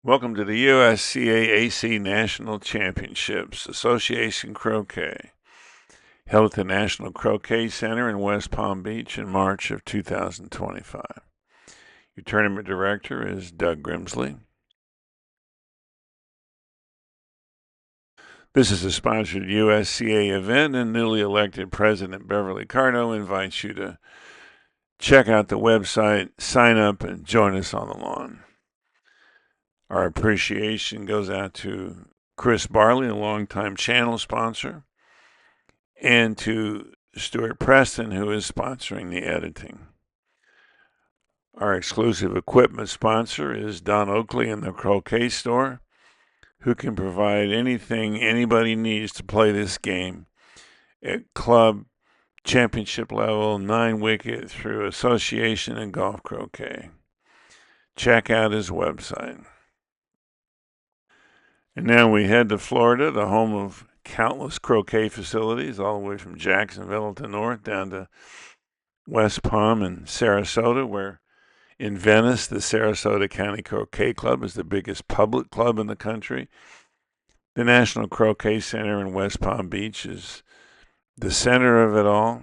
Welcome to the USCA AC National Championships, Association Croquet, held at the National Croquet Center in West Palm Beach in March of 2025. Your tournament director is Doug Grimsley. This is a sponsored USCA event, and newly elected President Beverly Cardo invites you to check out the website, sign up, and join us on the lawn. Our appreciation goes out to Chris Barley, a longtime channel sponsor, and to Stuart Preston, who is sponsoring the editing. Our exclusive equipment sponsor is Don Oakley in the Croquet store, who can provide anything anybody needs to play this game at club, championship level, 9-wicket through association and golf croquet. Check out his website. And now we head to Florida, the home of countless croquet facilities, all the way from Jacksonville to north down to West Palm and Sarasota, where in Venice, the Sarasota County Croquet Club is the biggest public club in the country. The National Croquet Center in West Palm Beach is the center of it all,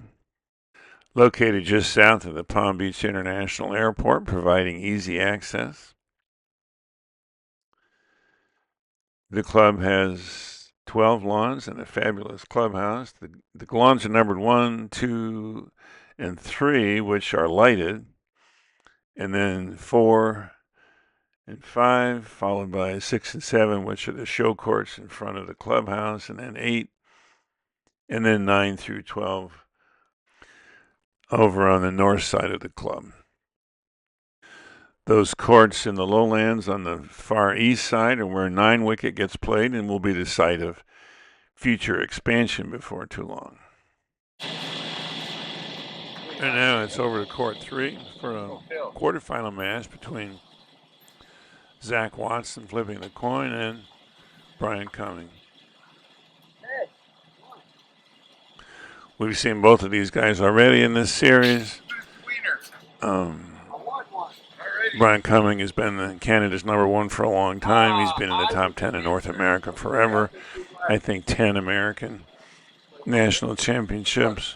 located just south of the Palm Beach International Airport, providing easy access. The club has 12 lawns and a fabulous clubhouse. The lawns are numbered 1, 2, and 3, which are lighted, and then 4 and 5, followed by 6 and 7, which are the show courts in front of the clubhouse, and then 8, and then 9 through 12 over on the north side of the club. Those courts in the lowlands on the far east side are where 9-wicket gets played and will be the site of future expansion before too long. And now it's over to court 3 for a quarterfinal match between Zack Watson flipping the coin and Brian Cumming. We've seen both of these guys already in this series. Brian Cumming has been Canada's #1 for a long time. He's been in the top 10 in North America forever. I think 10 American national championships.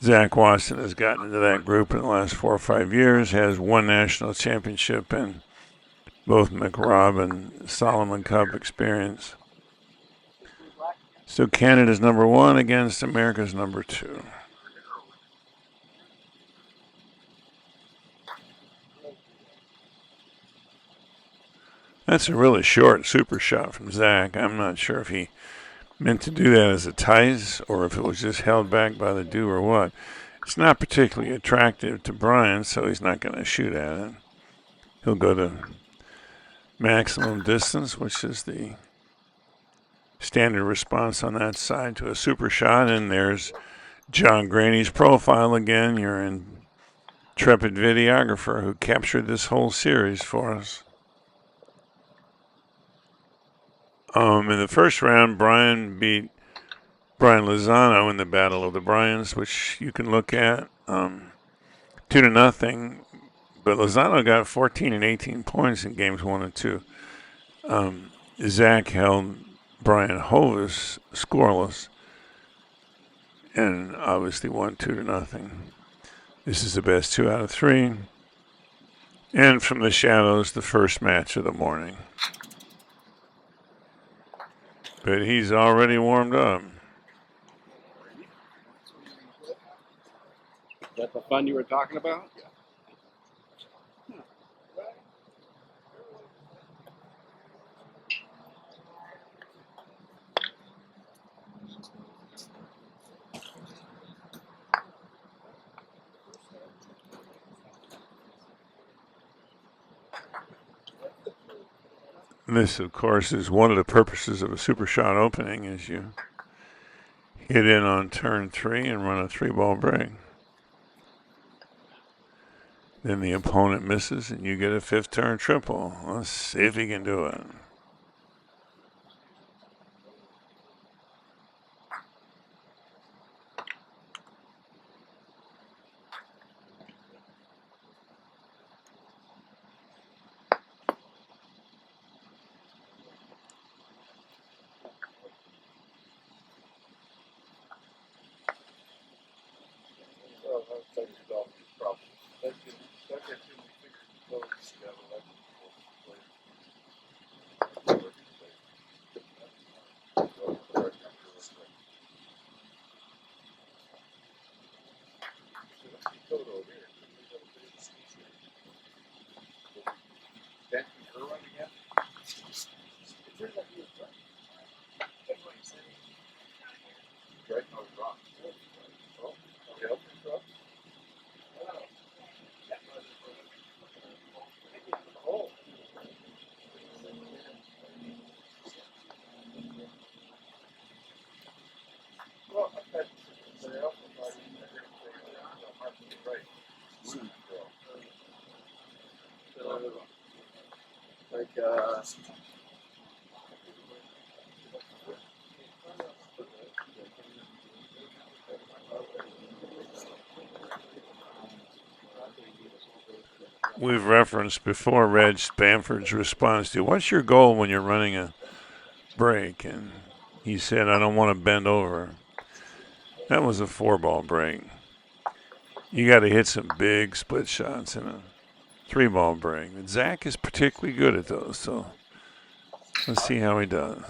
Zack Watson has gotten into that group in the last 4 or 5 years, has 1 national championship and both McRobb and Solomon Cup experience. So Canada's #1 against America's #2. That's a really short super shot from Zack. I'm not sure if he meant to do that as a ties or if it was just held back by the dew or what. It's not particularly attractive to Brian, so he's not going to shoot at it. He'll go to maximum distance, which is the standard response on that side to a super shot. And there's John Graney's profile again. Your intrepid videographer who captured this whole series for us. In the first round, Brian beat Brian Lozano in the Battle of the Bryans, which you can look at 2-0. But Lozano got 14 and 18 points in games 1 and 2. Zack held Brian Hovis scoreless and obviously won 2-0. This is the best 2 out of 3. And from the shadows, the first match of the morning. But he's already warmed up. Is that the fun you were talking about? Yeah. This, of course, is one of the purposes of a super shot opening, is you hit in on turn 3 and run a 3-ball break. Then the opponent misses and you get a 5th turn triple. Let's see if he can do it. We've referenced before Reg Bamford's response to, what's your goal when you're running a break? And he said, I don't want to bend over. That was a 4-ball break. You got to hit some big split shots in a 3-ball break. And Zack is particularly good at those, so let's see how he does.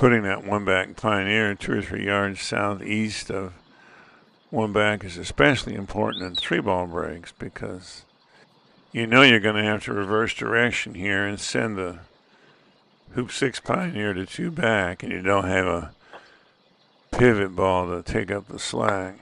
putting that one-back Pioneer 2 or 3 yards southeast of one-back is especially important in 3-ball breaks because you know you're going to have to reverse direction here and send the hoop 6 Pioneer to 2 back, and you don't have a pivot ball to take up the slack.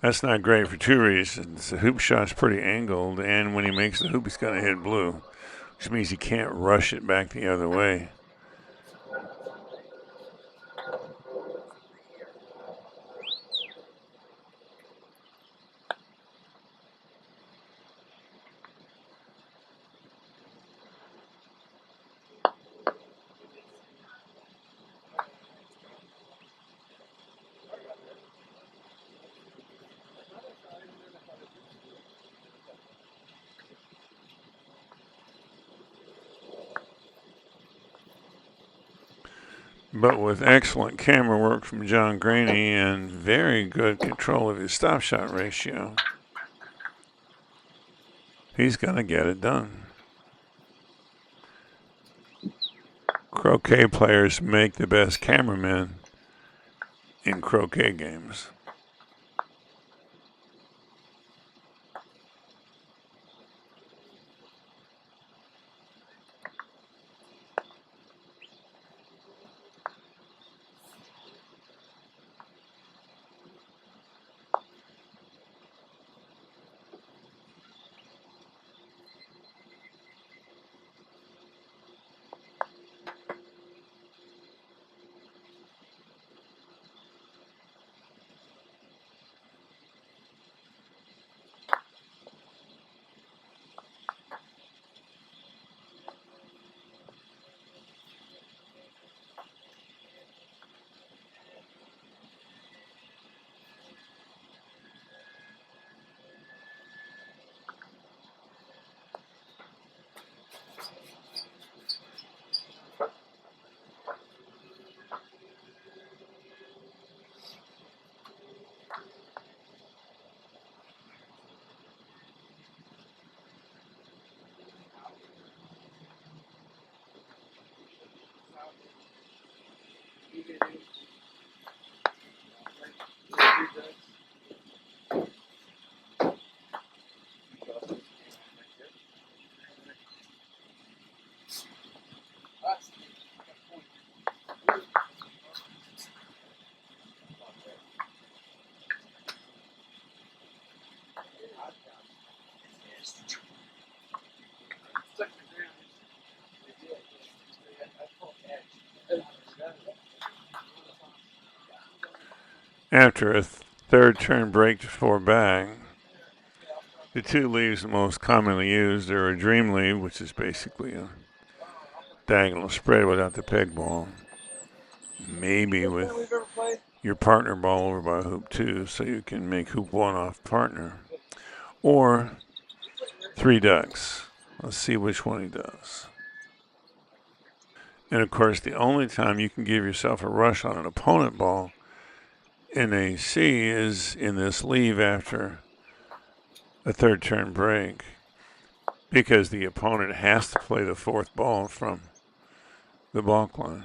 That's not great for 2 reasons. The hoop shot's pretty angled, and when he makes the hoop, he's going to hit blue, which means he can't rush it back the other way. But with excellent camera work from John Graney and very good control of his stop shot ratio, he's going to get it done. Croquet players make the best cameramen in croquet games. After a third turn break to 4 back, the 2 leaves most commonly used are a dream leave, which is basically a diagonal spread without the peg ball. Maybe with your partner ball over by hoop 2 so you can make hoop 1 off partner. Or 3 ducks. Let's see which one he does. And of course, the only time you can give yourself a rush on an opponent ball in AC is in this leave after a third turn break, because the opponent has to play the 4th ball from the balk line.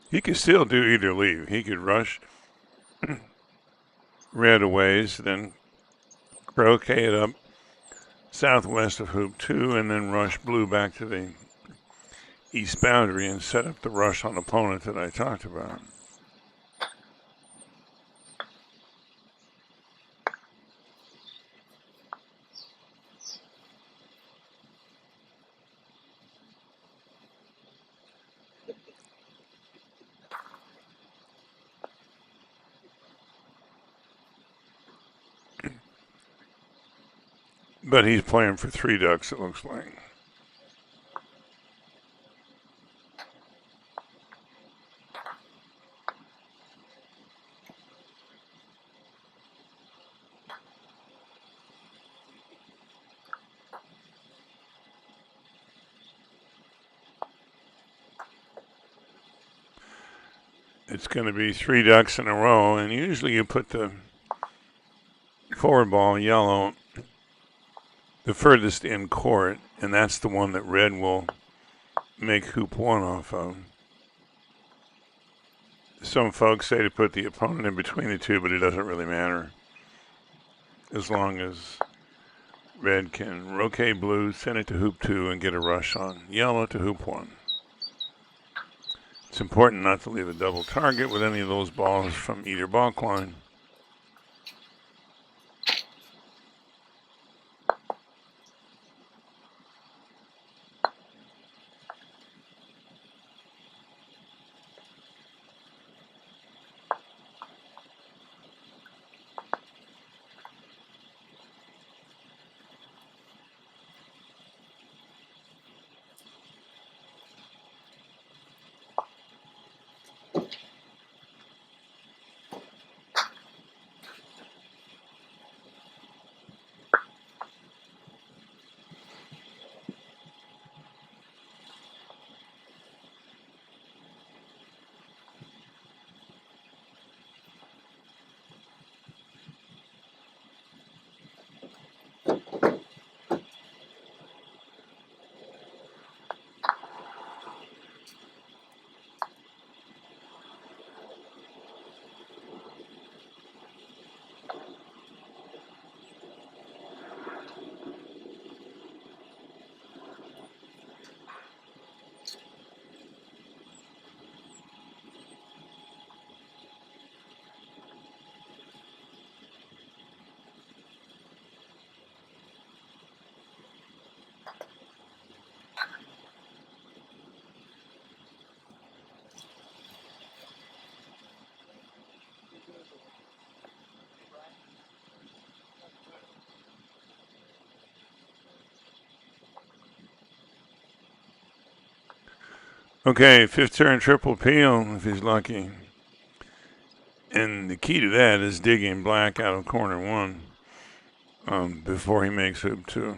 He could still do either leave. He could rush red a ways, then croquet it up southwest of hoop 2, and then rush blue back to the east boundary and set up the rush on opponent that I talked about. But he's playing for 3 ducks, it looks like. it's going to be 3 ducks in a row, and usually you put the forward ball, yellow, the furthest in court, and that's the one that red will make hoop 1 off of. Some folks say to put the opponent in between the two, but it doesn't really matter. As long as red can roquet blue, send it to hoop 2, and get a rush on yellow to hoop 1. It's important not to leave a double target with any of those balls from either balk line. Okay, 5th turn triple peel if he's lucky. And the key to that is digging black out of corner 1 before he makes hoop 2.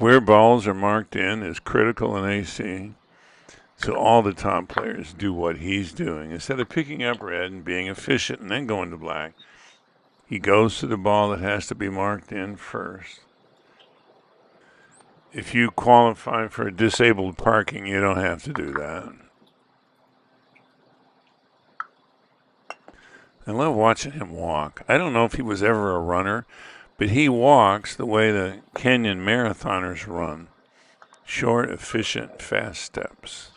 Where balls are marked in is critical in AC. So all the top players do what he's doing. Instead of picking up red and being efficient and then going to black, he goes to the ball that has to be marked in first. If you qualify for disabled parking, you don't have to do that. I love watching him walk. I don't know if he was ever a runner, but he walks the way the Kenyan marathoners run. Short, efficient, fast steps.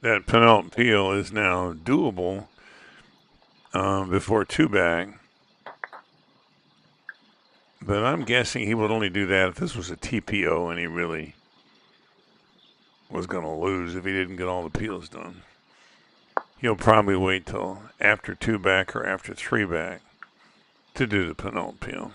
That penult peel is now doable before two bag. But I'm guessing he would only do that if this was a TPO and he really was going to lose if he didn't get all the peels done. He'll probably wait till after two back or after three back to do the penult peel.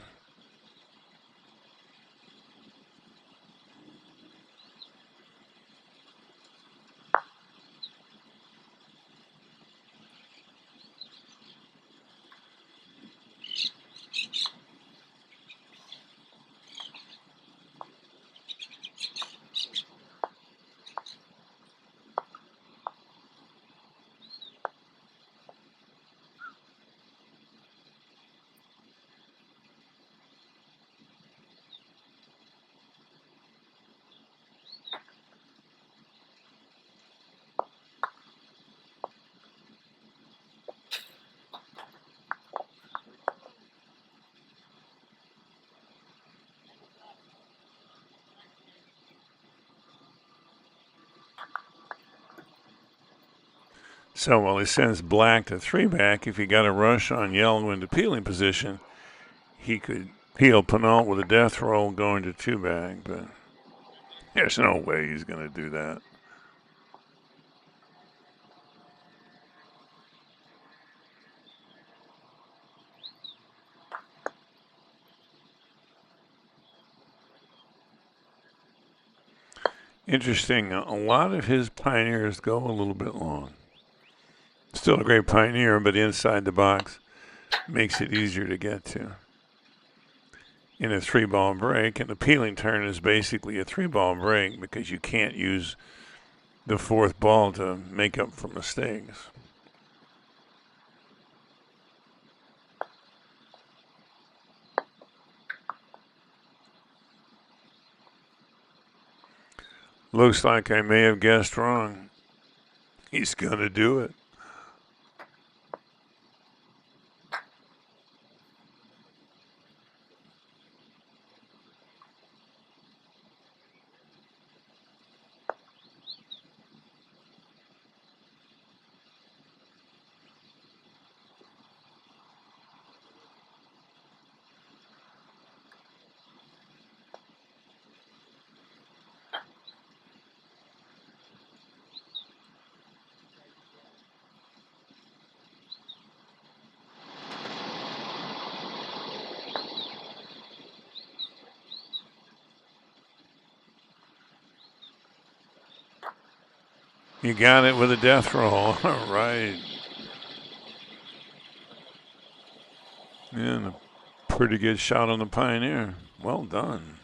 So while he sends black to three back, if he got a rush on yellow into peeling position, he could peel penult with a death roll going to two back, but there's no way he's going to do that. Interesting, a lot of his pioneers go a little bit long. Still a great pioneer, but inside the box makes it easier to get to. In a three-ball break, and the peeling turn is basically a three-ball break because you can't use the fourth ball to make up for mistakes. Looks like I may have guessed wrong. He's going to do it. You got it with a death roll. All right. And a pretty good shot on the pioneer. Well done.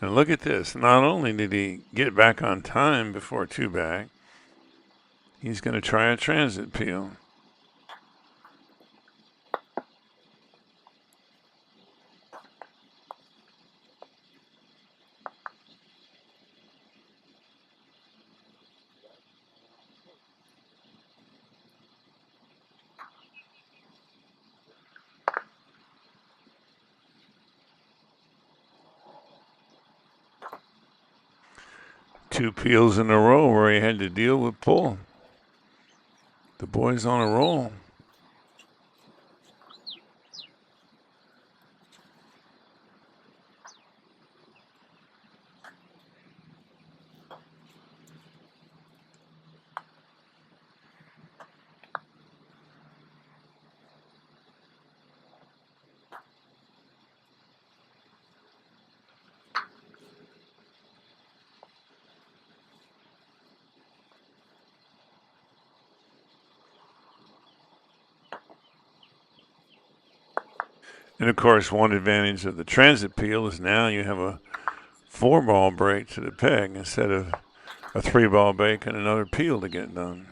And look at this. Not only did he get back on time before two back, he's going to try a transit peel. Two peels in a row where he had to deal with pull. The boys on a roll. And of course, one advantage of the transit peel is now you have a 4-ball break to the peg instead of a 3-ball break and another peel to get done.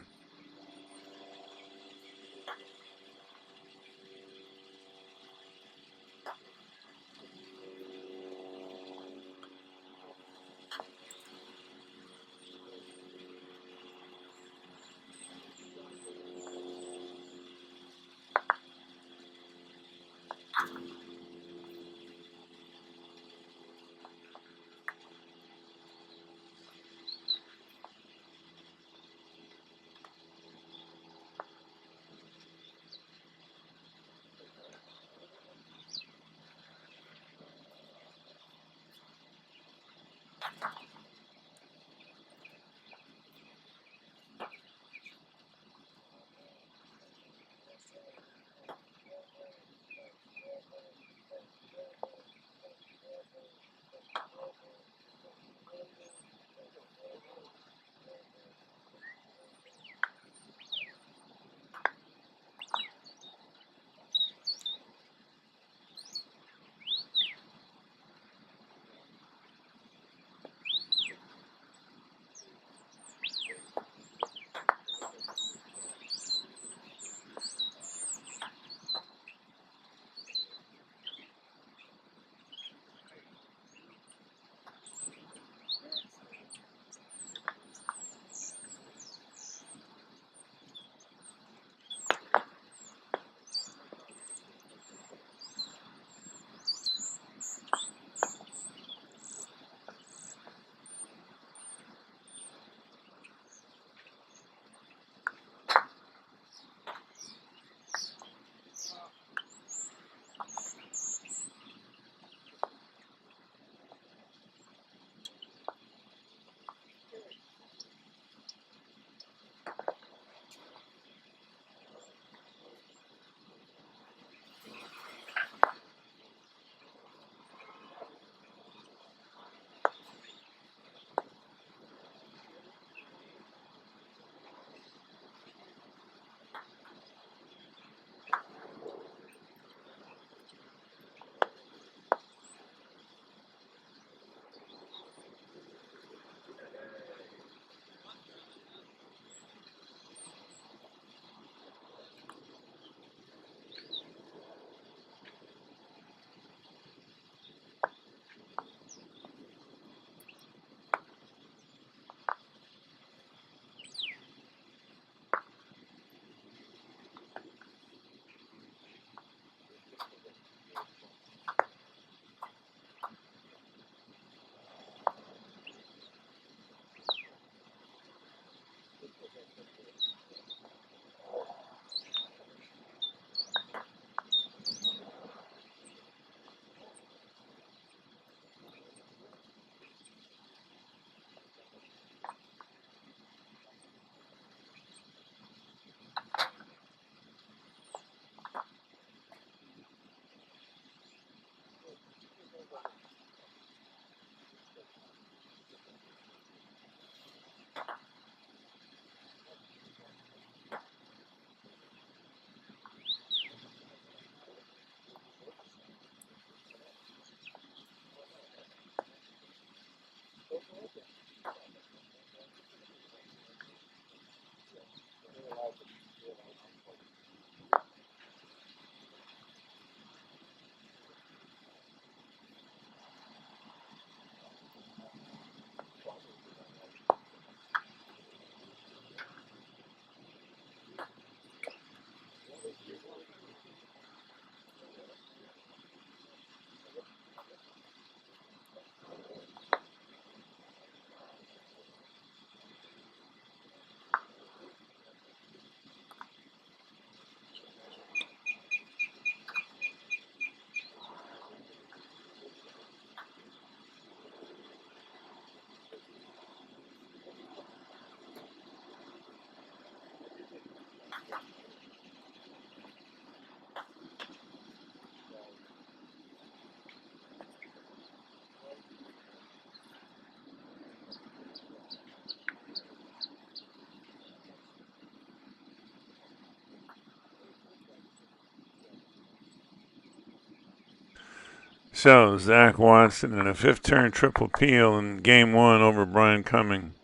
So, Zack Watson in a fifth turn triple peel in game one over Brian Cumming.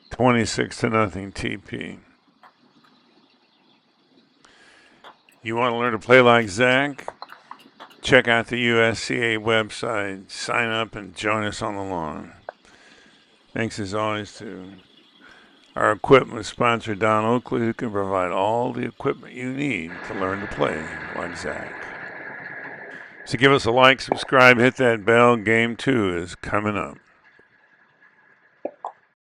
26-0 TP. You want to learn to play like Zack? Check out the USCA website, sign up, and join us on the lawn. Thanks as always to our equipment sponsor, Don Oakley, who can provide all the equipment you need to learn to play like Zack. So give us a like, subscribe, hit that bell. Game 2 is coming up.